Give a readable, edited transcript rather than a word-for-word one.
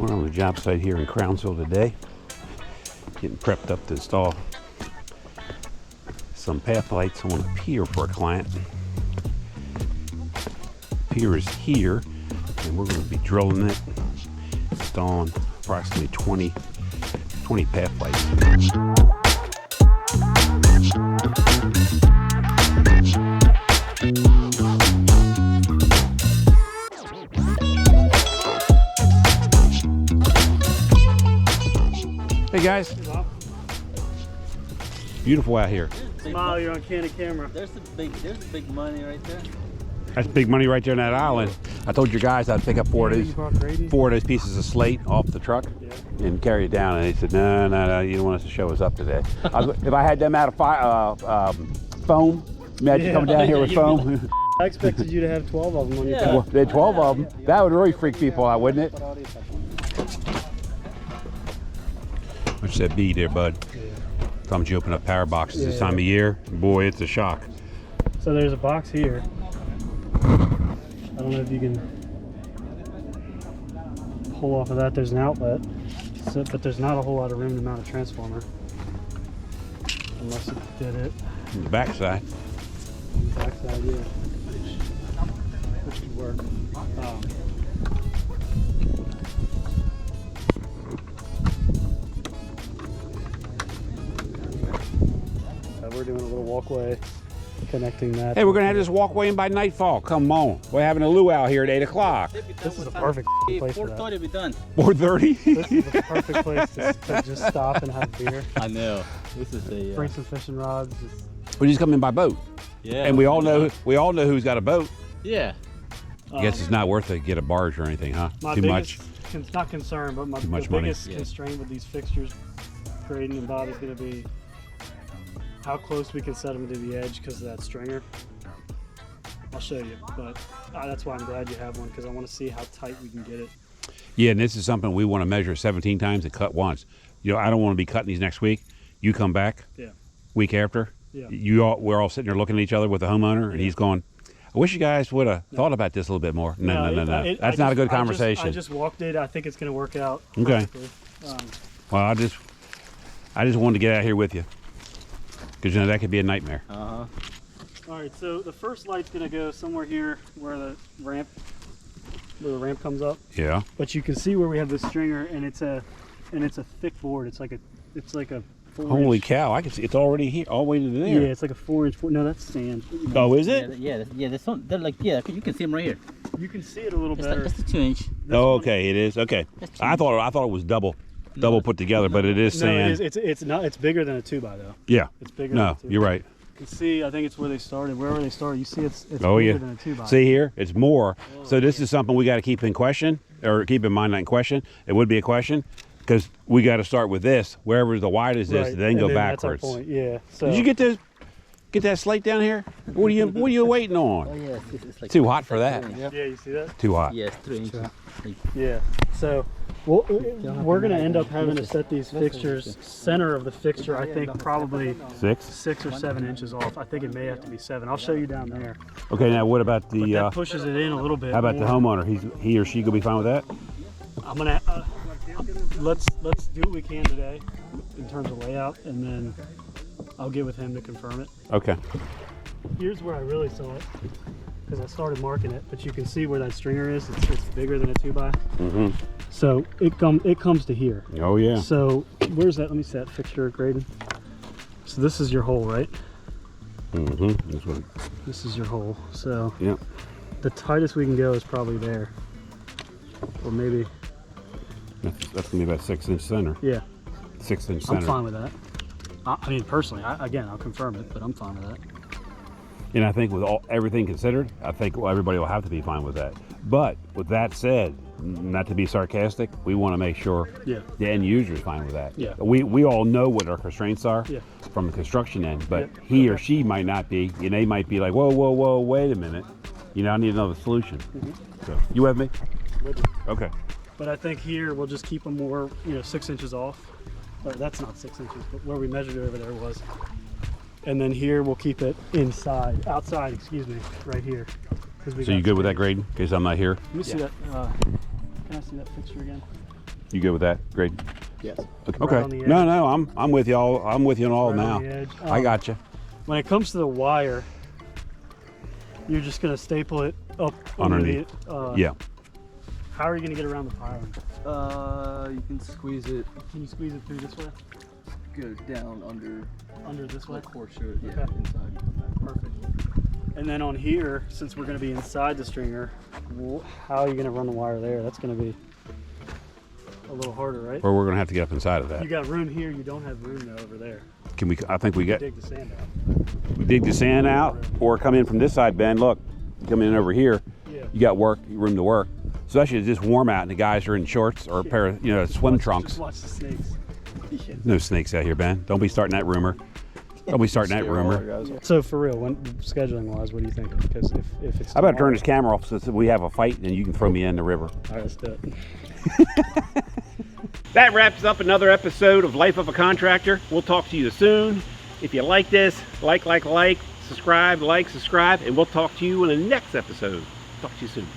We're on the job site here in Crownsville today, getting prepped up to install some path lights on a pier for a client. Pier is here, and we're going to be drilling it, installing approximately 20 path lights. Hey guys, beautiful out here. Smile, you're on candid camera. There's the big money right there. That's big money right there in that island. I told your guys I'd pick up four of those pieces of slate off the truck and carry it down, and they said, no, you don't want us to show us up today. If I had them out of foam, imagine coming down here with foam. I expected you to have 12 of them on your back. Well, they had 12 of them. That would really freak people out, wouldn't it? What's that be there, bud? Sometimes you open up power boxes this time of year, boy, it's a shock. So there's a box here. I don't know if you can pull off of that. There's an outlet, but there's not a whole lot of room to mount a transformer. Unless you did it. On the backside. On the backside, yeah. Which could work. We're doing a little walkway connecting that. Hey, we're gonna have this walkway in by nightfall. Come on, we're having a luau here at 8 o'clock. This is the perfect place for that. 4:30 be done. 4:30. This is the perfect place to just stop and have beer. I know. This is a. Bring some fishing rods. We just come in by boat. Yeah. And we all know who's got a boat. Yeah. I guess it's not worth it to get a barge or anything, huh? Too much. Not concerned, but the biggest constraint with these fixtures, Braden and Bob, is going to be how close we can set them to the edge because of that stringer. I'll show you, but that's why I'm glad you have one, because I want to see how tight we can get it. Yeah, and this is something we want to measure 17 times and cut once. You know, I don't want to be cutting these next week. You come back week after. Yeah. We're all sitting there looking at each other with the homeowner, and he's going, I wish you guys would have thought about this a little bit more. No. That's not a good conversation. I just walked it. I think it's going to work out. Okay. Well, I just wanted to get out here with you, because that could be a nightmare. All right, so the first light's going to go somewhere here where the ramp comes up. Yeah. But you can see where we have this stringer, and it's a thick board. It's like a 4-inch. Holy cow! I can see it's already here, all the way to there. Yeah, it's like a 4-inch board. No, that's sand. Oh, is it? Yeah. This one, they're like, you can see them right here. You can see it a little better. That's the 2-inch. Oh, okay, it is. Okay. I thought it was double put together, but it is sand. No, it's not. It's bigger than a 2x though. Yeah. It's bigger. No, than a 2x. You're right. You can see, I think it's where they started. Wherever they started, you see it's bigger than a 2x. See here, it's more. So this is something we got to keep in question, or keep in mind, not in question. It would be a question, because we got to start with this, wherever the widest is, then go backwards. That's our point. Yeah. So. Did you get that slate down here? What are you waiting on? Oh yeah, it's like too hot for that. Yeah, you see that? Too hot. Yes, 3 inches. Yeah. So we're going to end up having to set these fixtures center of the fixture. I think probably 6 or 7 inches off. I think it may have to be 7. I'll show you down there. Okay. Now what about the? But that pushes it in a little bit. How about the homeowner? He or she gonna be fine with that? I'm gonna. Let's do what we can today in terms of layout, and then I'll get with him to confirm it. Okay. Here's where I really saw it, because I started marking it, but you can see where that stringer is. It's bigger than a 2x. Mm-hmm. So it comes to here. Oh yeah. So where's that? Let me see that fixture graded. So this is your hole, right? Mm-hmm. This is your hole. So yeah. The tightest we can go is probably there, or maybe. That's gonna be about 6-inch center. Yeah. 6-inch center. I'm fine with that. I mean, personally, again, I'll confirm it, but I'm fine with that. And I think with everything considered, I think everybody will have to be fine with that. But with that said, not to be sarcastic, we want to make sure the end user is fine with that. Yeah. We all know what our constraints are from the construction end, but he or she might not be, and they might be like, whoa, wait a minute. You know, I need another solution. So, you with me? With you. Okay. But I think here we'll just keep them more, 6 inches off. Or that's not 6 inches, but where we measured it over there was. And then here we'll keep it outside, right here. So you good with that grading, in case I'm not here? Let me see that. Can I see that fixture again? You good with that? Great. Yes. Okay. on the edge. No, I'm with y'all. I'm with you on all Right now. on the edge. I got you. When it comes to the wire, you're just gonna staple it up Underneath. Yeah. How are you gonna get around the piling? You can squeeze it, Can you squeeze it through this way? go down under This way? like horseshoe, yeah, Okay. inside. Perfect. And then on here, since we're gonna be inside the stringer, how are you gonna run the wire there? That's gonna be a little harder, right? Or we're gonna have to get up inside of that. You got room here, you don't have room though over there. Can we? I think we get. Dig the sand out. We dig the sand out, or come in from this side, Ben. Look, come in over here. Yeah. You got room to work. Especially it's just warm out, and the guys are in shorts or a pair of, swim trunks. Just watch the snakes. No snakes out here, Ben. Don't be starting that rumor. Don't be starting that rumor. So for real, when scheduling wise, what do you think? Because if it's I better turn this camera off so that we have a fight, and you can throw me in the river. All right, let's do it. That wraps up another episode of Life of a Contractor. We'll talk to you soon. If you like this, like, subscribe, subscribe, and we'll talk to you in the next episode. Talk to you soon.